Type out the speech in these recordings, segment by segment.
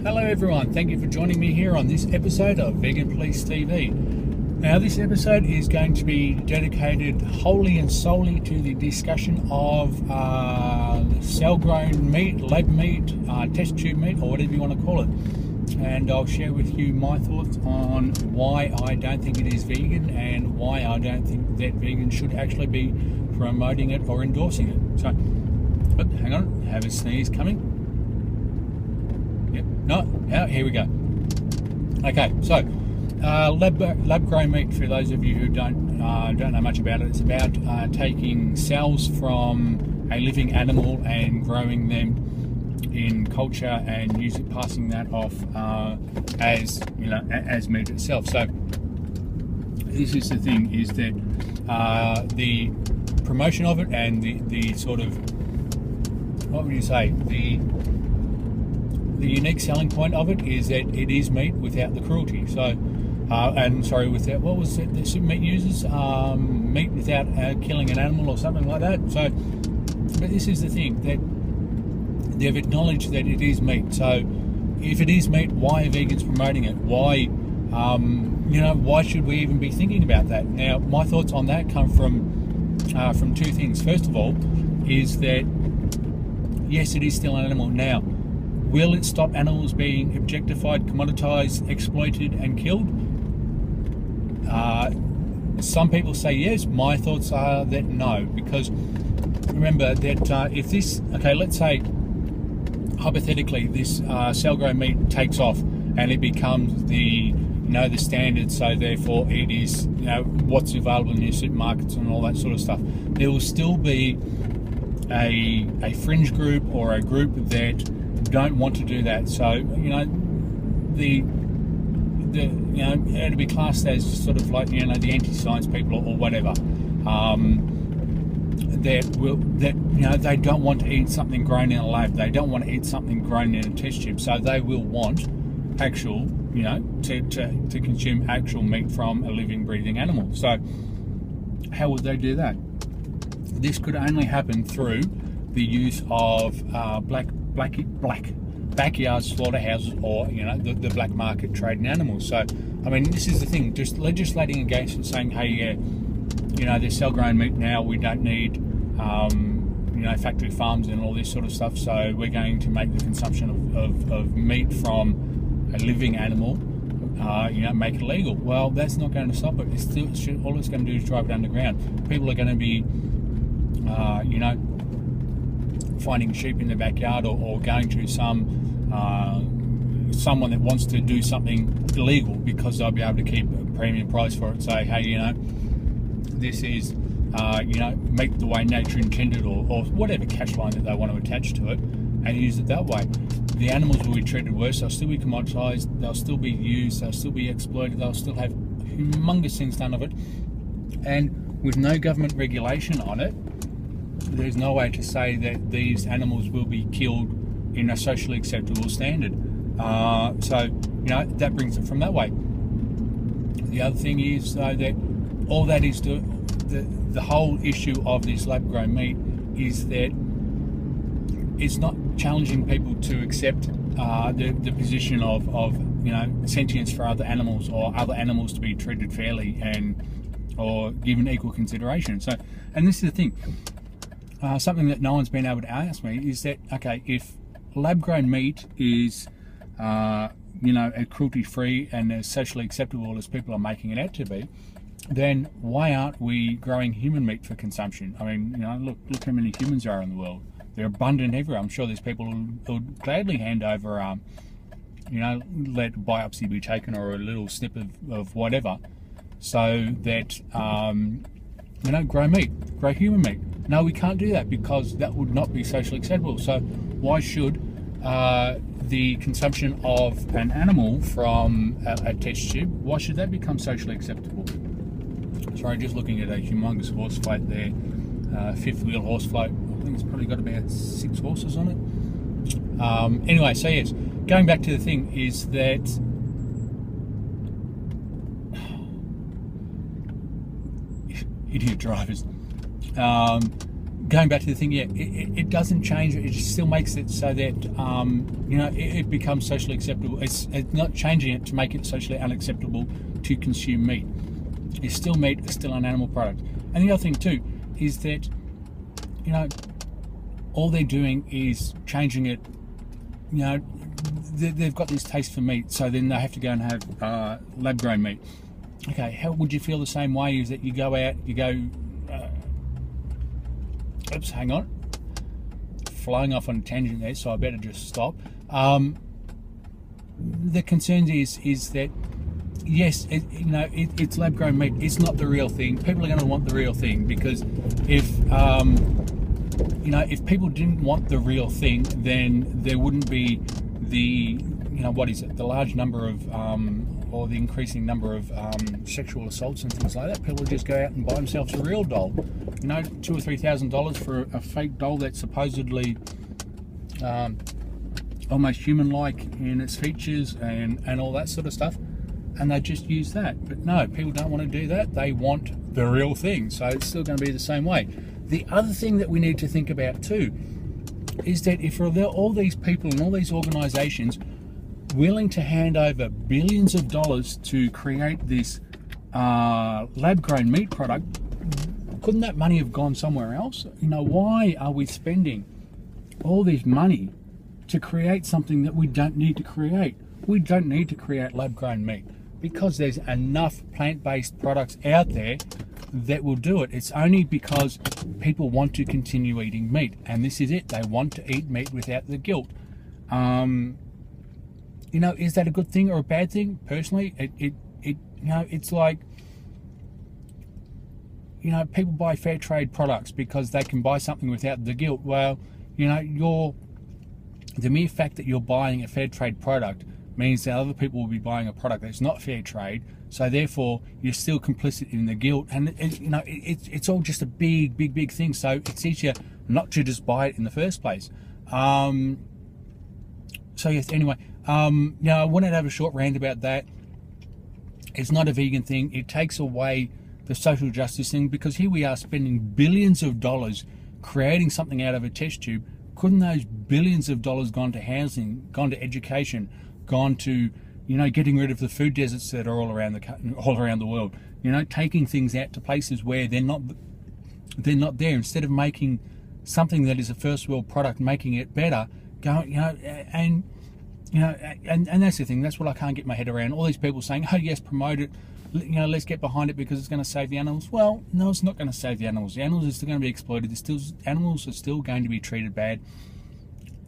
Hello everyone, thank you for joining me here on this episode of Vegan Police TV. Now this episode is going to be dedicated wholly and solely to the discussion of cell-grown meat, lab meat, test tube meat, or whatever you want to call it. And I'll share with you my thoughts on why I don't think it is vegan and why I don't think that vegans should actually be promoting it or endorsing it. So, oh, hang on, have a sneeze coming. Yep, no, here we go. Okay, so lab-grown meat, for those of you who don't know much about it, it's about taking cells from a living animal and growing them in culture and passing that off as meat itself. So this is the thing: is that the promotion of it and the sort of, what would you say, the unique selling point of it is that it is meat without the cruelty. So, without, what was it that meat uses? Meat without killing an animal or something like that. So, but this is the thing, that they've acknowledged that it is meat. So, if it is meat, why are vegans promoting it? Why, why should we even be thinking about that? Now, my thoughts on that come from two things. First of all, is that yes, it is still an animal. Now, will it stop animals being objectified, commoditized, exploited, and killed? Some people say yes. My thoughts are that no, because remember that if this, let's say hypothetically this cell-grown meat takes off and it becomes the standard, so therefore it is what's available in your supermarkets and all that sort of stuff. There will still be a fringe group or a group that don't want to do that. So it'll be classed as sort of like the anti-science people or whatever. They don't want to eat something grown in a lab. They don't want to eat something grown in a test tube. So they will want actual, to consume actual meat from a living, breathing animal. So how would they do that? This could only happen through the use of backyard slaughterhouses, or the black market trading animals. So I mean, this is the thing, just legislating against it, saying, hey, yeah, there's cell-grown meat now, we don't need factory farms and all this sort of stuff, so we're going to make the consumption of meat from a living animal make it illegal. Well, that's not going to stop it. All it's going to do is drive it underground. People are going to be finding sheep in the backyard, or going to someone that wants to do something illegal, because they'll be able to keep a premium price for it. Say, hey, this is meat the way nature intended, or whatever cash line that they want to attach to it, and use it that way. The animals will be treated worse. They'll still be commoditized. They'll still be used. They'll still be exploited. They'll still have humongous things done of it, and with no government regulation on it, there's no way to say that these animals will be killed in a socially acceptable standard. So that brings it from that way. The other thing is, though, that all that is the whole issue of this lab-grown meat is that it's not challenging people to accept the position of sentience for other animals, or other animals to be treated fairly or given equal consideration. So, and this is the thing. Something that no one's been able to ask me is that, okay, if lab-grown meat is, cruelty-free and as socially acceptable as people are making it out to be, then why aren't we growing human meat for consumption? I mean, look how many humans there are in the world. They're abundant everywhere. I'm sure there's people who'll gladly hand over, let a biopsy be taken, or a little snip of whatever, so that, grow meat, grow human meat. No, we can't do that, because that would not be socially acceptable. So why should the consumption of an animal from a test tube, why should that become socially acceptable? Sorry, just looking at a humongous horse float there, fifth wheel horse float. I think it's probably got about 6 horses on it. Anyway, so yes, going back to the thing is that idiot drivers. going back to the thing, yeah, it doesn't change it. It just still makes it so that it becomes socially acceptable. It's not changing it to make it socially unacceptable to consume meat. It's still meat. It's still an animal product. And the other thing too is that all they're doing is changing it. They've got this taste for meat, so then they have to go and have lab-grown meat. Okay, how would you feel the same way? Is that you go out, you go. Oops, hang on. Flying off on a tangent there, so I better just stop. The concern is that yes, it's lab-grown meat. It's not the real thing. People are going to want the real thing, because if people didn't want the real thing, then there wouldn't be the the large number of or the increasing number of sexual assaults and things like that. People would just go out and buy themselves a real doll, $2,000 or $3,000 for a fake doll that's supposedly almost human-like in its features and all that sort of stuff, and they just use that. But no, people don't want to do that. They want the real thing, so it's still going to be the same way. The other thing that we need to think about too is that if all these people and all these organisations willing to hand over billions of dollars to create this lab-grown meat product, couldn't that money have gone somewhere else? Why are we spending all this money to create something that we don't need to create? We don't need to create lab-grown meat, because there's enough plant-based products out there that will do it. It's only because people want to continue eating meat, and this is it. They want to eat meat without the guilt. Is that a good thing or a bad thing? Personally, it's like, people buy fair trade products because they can buy something without the guilt. Well, the mere fact that you're buying a fair trade product means that other people will be buying a product that's not fair trade, so therefore you're still complicit in the guilt, and it's all just a big thing. So it's easier not to just buy it in the first place. So yes, anyway, I wanted to have a short rant about that. It's not a vegan thing. It takes away the social justice thing, because here we are spending billions of dollars creating something out of a test tube. Couldn't those billions of dollars gone to housing, gone to education, gone to getting rid of the food deserts that are all around the world, taking things out to places where they're not there, instead of making something that is a first world product, making it better, and that's the thing. That's what I can't get my head around. All these people saying, oh yes, promote it, let's get behind it because it's going to save the animals. Well, no, it's not going to save the animals. The animals are still going to be exploited. Animals are still going to be treated bad,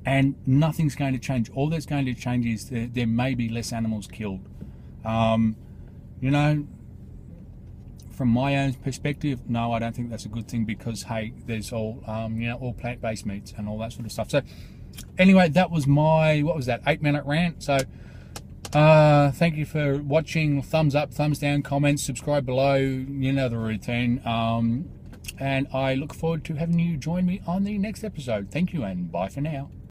and nothing's going to change. All that's going to change is there may be less animals killed. From my own perspective, no, I don't think that's a good thing, because hey, there's all all plant-based meats and all that sort of stuff. So anyway, that was my 8-minute rant. So thank you for watching. Thumbs up, thumbs down, comments, subscribe below, the routine. And I look forward to having you join me on the next episode. Thank you, and bye for now.